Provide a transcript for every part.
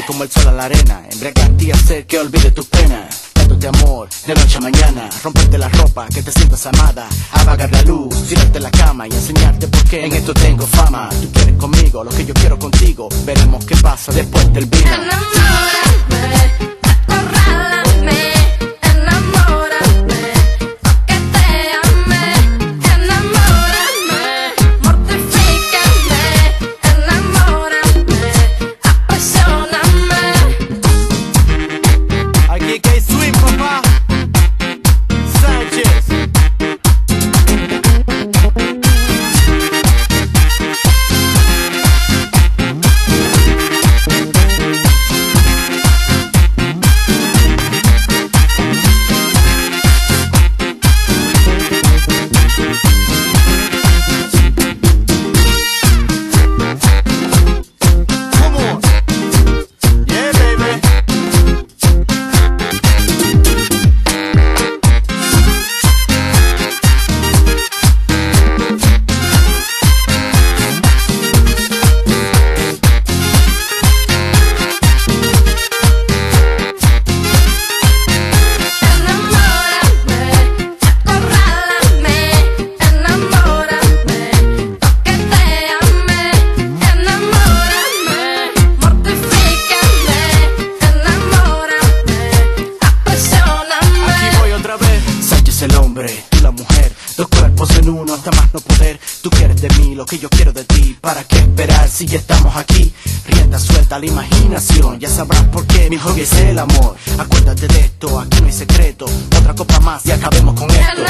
como el sol a la arena, embriagarte y hacer que olvide tus penas. Dándote amor de noche a mañana, romperte la ropa, que te sientas amada, apagar la luz, tirarte en la cama y enseñarte por qué en esto tengo fama. Tú quieres conmigo lo que yo quiero contigo, veremos qué pasa después del vino. El hombre, tú la mujer, dos cuerpos en uno hasta más no poder. Tú quieres de mí lo que yo quiero de ti. ¿Para qué esperar si ya estamos aquí? Rienda suelta la imaginación, ya sabrás por qué mi hobby es el amor. Acuérdate de esto, aquí no hay secreto. Otra copa más y acabemos con esto.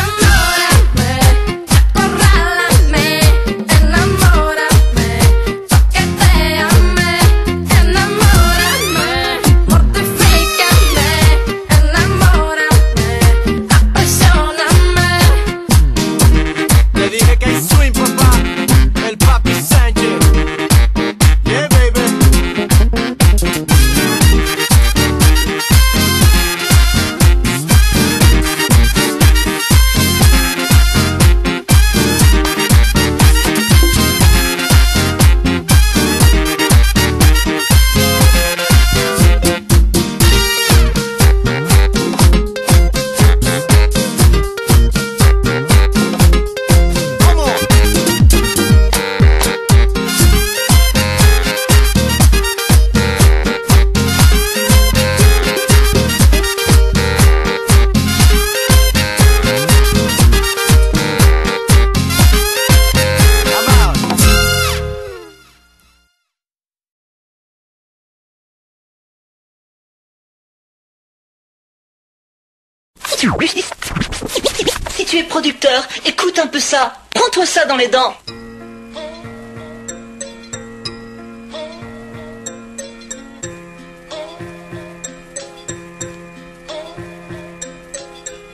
Si tu es producteur, écoute un peu ça. Prends-toi ça dans les dents.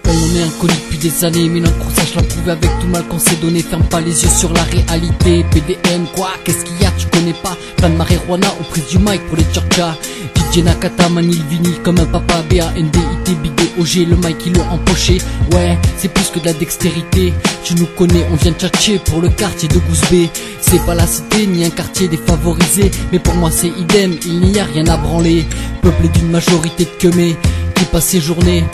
On est inconnus depuis des années, mais notre sache l'a prouvé avec tout mal qu'on s'est donné. Ferme pas les yeux sur la réalité. PDM quoi, qu'est-ce qu'il y a, tu connais pas? Plein de marijuana, on prise du mic pour les tchortchas. DJ Nakata manie le vinyle comme un papa. BANDIT, Big OG, le mic ils l'ont empoché. Ouais, c'est plus que de la dextérité. Tu nous connais, on vient de tchatcher pour le quartier de Gousbé. C'est pas la cité ni un quartier défavorisé, mais pour moi c'est idem, il n'y a rien à branler. Peuplé d'une majorité de queumés qui passent ses journées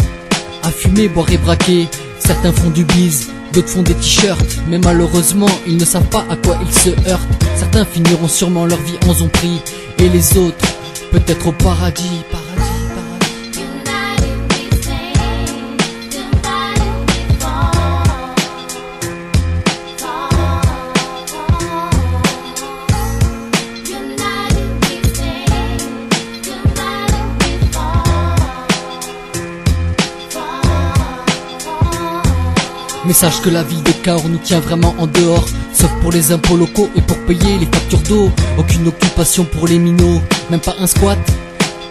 à fumer, boire et braquer. Certains font du bise, d'autres font des t-shirts, mais malheureusement ils ne savent pas à quoi ils se heurtent. Certains finiront sûrement leur vie en zombie, et les autres peut-être au paradis. Mais sache que la ville de Cahors nous tient vraiment en dehors, sauf pour les impôts locaux et pour payer les factures d'eau. Aucune occupation pour les minots, même pas un squat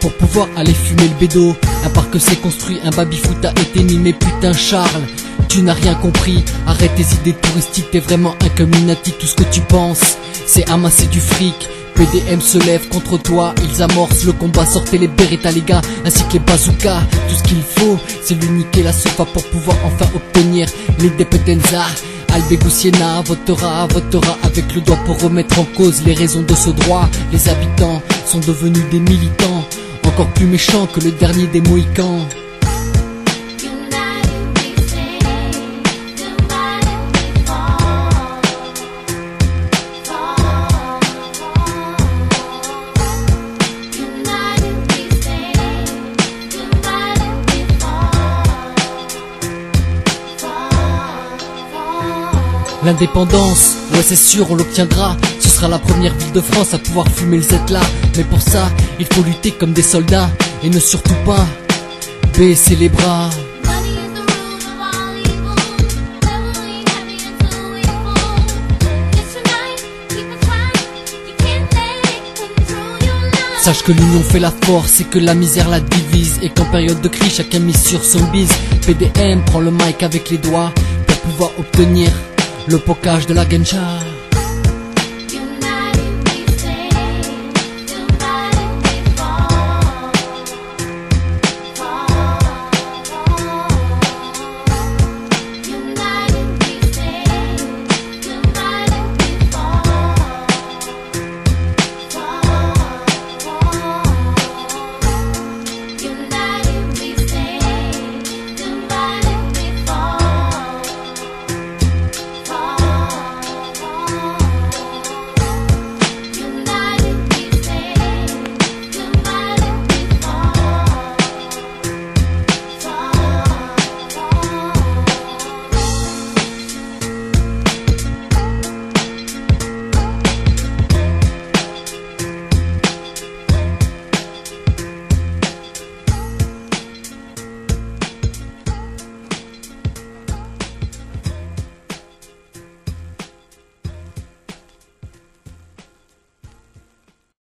pour pouvoir aller fumer le bédo. Un parc s'est construit, un baby-foot a été mis, mais putain Charles, tu n'as rien compris. Arrête tes idées touristiques, t'es vraiment un community. Tout ce que tu penses, c'est amasser du fric. PDM se lève contre toi, ils amorcent le combat, sortez les Beretta les gars, ainsi que les bazookas. Tout ce qu'il faut, c'est l'unique et la sofa pour pouvoir enfin obtenir l'indépendenza. Albegousiena votera avec le doigt pour remettre en cause les raisons de ce droit. Les habitants sont devenus des militants, encore plus méchants que le dernier des Mohicans. L'indépendance, ouais c'est sûr on l'obtiendra. Ce sera la première ville de France à pouvoir fumer le Z là. Mais pour ça, il faut lutter comme des soldats et ne surtout pas baisser les bras. Sache que l'union fait la force et que la misère la divise, et qu'en période de crise chacun mise sur son bise. PDM prend le mic avec les doigts pour pouvoir obtenir le pocage de la Gencha.